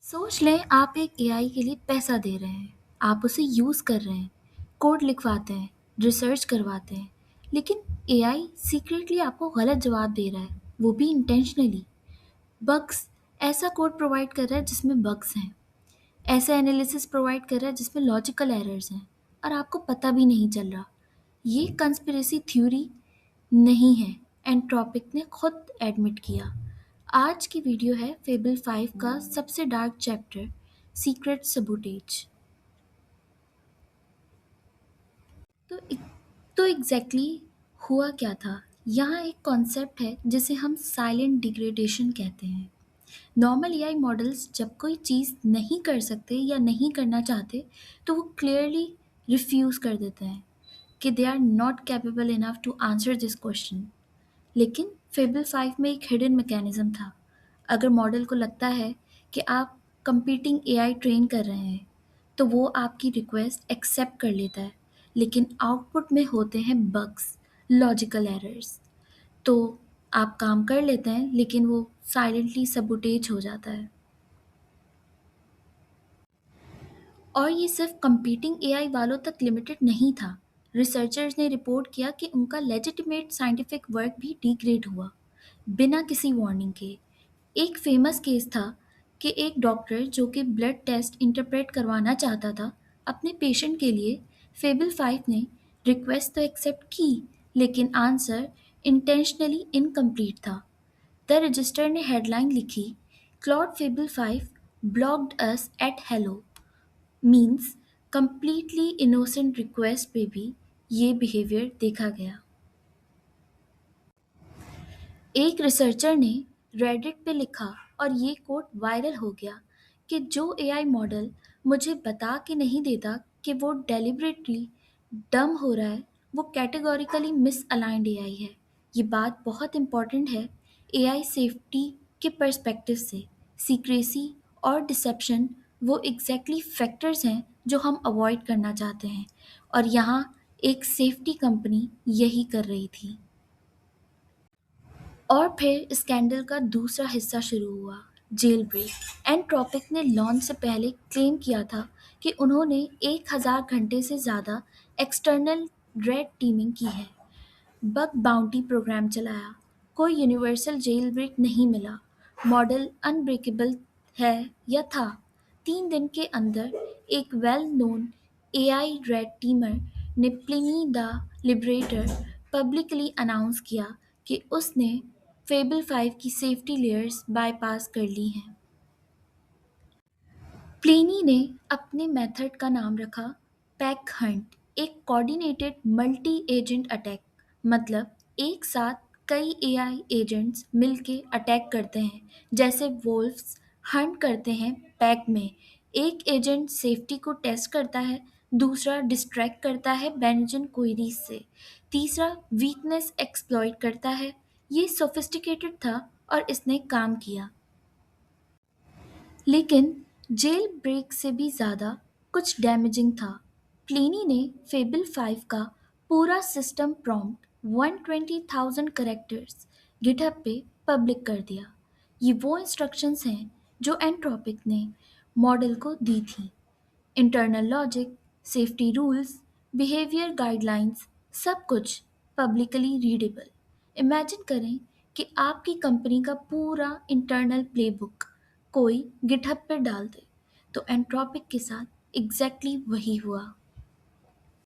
सोच लें आप एक एआई के लिए पैसा दे रहे हैं, आप उसे यूज़ कर रहे हैं, कोड लिखवाते हैं, रिसर्च करवाते हैं, लेकिन एआई सीक्रेटली आपको गलत जवाब दे रहा है, वो भी इंटेंशनली। बग्स, ऐसा कोड प्रोवाइड कर रहा है जिसमें बग्स हैं, ऐसा एनालिसिस प्रोवाइड कर रहा है जिसमें लॉजिकल एरर्स हैं, और आपको पता भी नहीं चल रहा। ये कंस्पिरेसी थ्योरी नहीं है, एंट्रोपिक ने खुद एडमिट किया। आज की वीडियो है फेबल 5 का सबसे डार्क चैप्टर, सीक्रेट सबूटेज। तो तो एग्जैक्टली हुआ क्या था। यहाँ एक कॉन्सेप्ट है जिसे हम साइलेंट डिग्रेडेशन कहते हैं। नॉर्मल एआई मॉडल्स जब कोई चीज़ नहीं कर सकते या नहीं करना चाहते तो वो क्लियरली रिफ्यूज़ कर देते हैं कि they are not capable enough to answer this question. लेकिन फेबल 5 में एक हिडन मैकेनिज्म था। अगर मॉडल को लगता है कि आप कंपीटिंग एआई ट्रेन कर रहे हैं, तो वो आपकी रिक्वेस्ट एक्सेप्ट कर लेता है, लेकिन आउटपुट में होते हैं बग्स, लॉजिकल एरर्स। तो आप काम कर लेते हैं, लेकिन वो साइलेंटली सबुटेज हो जाता है। और ये सिर्फ कंपीटिंग एआई वालों तक लिमिटेड नहीं था। रिसर्चर्स ने रिपोर्ट किया कि उनका लेजिटिमेट साइंटिफिक वर्क भी डिग्रेड हुआ, बिना किसी वार्निंग के। एक फेमस केस था कि एक डॉक्टर जो कि ब्लड टेस्ट इंटरप्रेट करवाना चाहता था अपने पेशेंट के लिए, फेबल 5 ने रिक्वेस्ट तो एक्सेप्ट की, लेकिन आंसर इंटेंशनली इनकम्प्लीट था। द रजिस्टर ने हेडलाइन लिखी, Claude fable 5 blocked us at hello, means completely innocent request पे भी ये बिहेवियर देखा गया। एक रिसर्चर ने रेडिट पे लिखा और ये कोट वायरल हो गया कि जो एआई मॉडल मुझे बता के नहीं देता कि वो डेलिबरेटली डम हो रहा है, वो कैटेगोरिकली मिसअलाइंड एआई है। ये बात बहुत इंपॉर्टेंट है एआई सेफ्टी के पर्सपेक्टिव से। सीक्रेसी और डिसेप्शन वो एग्जैक्टली फैक्टर्स हैं जो हम अवॉइड करना चाहते हैं, और यहाँ एक सेफ्टी कंपनी यही कर रही थी। और फिर स्कैंडल का दूसरा हिस्सा शुरू हुआ, जेल ब्रेक। एंट्रोपिक ने लॉन्च से पहले क्लेम किया था कि उन्होंने 1000 घंटे से ज़्यादा एक्सटर्नल रेड टीमिंग की है, बग बाउंटी प्रोग्राम चलाया। कोई यूनिवर्सल जेल ब्रेक नहीं मिला। मॉडल अनब्रेकेबल है या था। 3 दिन के अंदर एक well known AI red teamer ने Pliny the Liberator publicly announce किया कि उसने फेबल 5 की सेफ्टी लेयर्स बाईपास कर ली हैं। प्लेनी ने अपने मेथड का नाम रखा पैक हंट, एक कोऑर्डिनेटेड मल्टी एजेंट अटैक। मतलब एक साथ कई एआई एजेंट्स मिलके अटैक करते हैं, जैसे वोल्फ्स हंट करते हैं पैक में। एक एजेंट सेफ्टी को टेस्ट करता है, दूसरा डिस्ट्रैक्ट करता है बेनजन क्वेरीज से, तीसरा वीकनेस एक्सप्लॉइट करता है। ये सोफिस्टिकेटेड था और इसने काम किया। लेकिन जेल ब्रेक से भी ज़्यादा कुछ डैमेजिंग था। प्लेनी ने फेबल 5 का पूरा सिस्टम प्रॉम्प्ट 120,000 करेक्टर्स गिटहब पे पब्लिक कर दिया। ये वो इंस्ट्रक्शंस हैं जो एंट्रोपिक ने मॉडल को दी थी। Internal logic, safety rules, behaviour guidelines, सब कुछ पब्लिकली रीडेबल। इमेजिन करें कि आपकी कंपनी का पूरा इंटरनल प्लेबुक कोई गिटहब पर डाल दे, तो एंट्रोपिक के साथ एग्जैक्टली वही हुआ।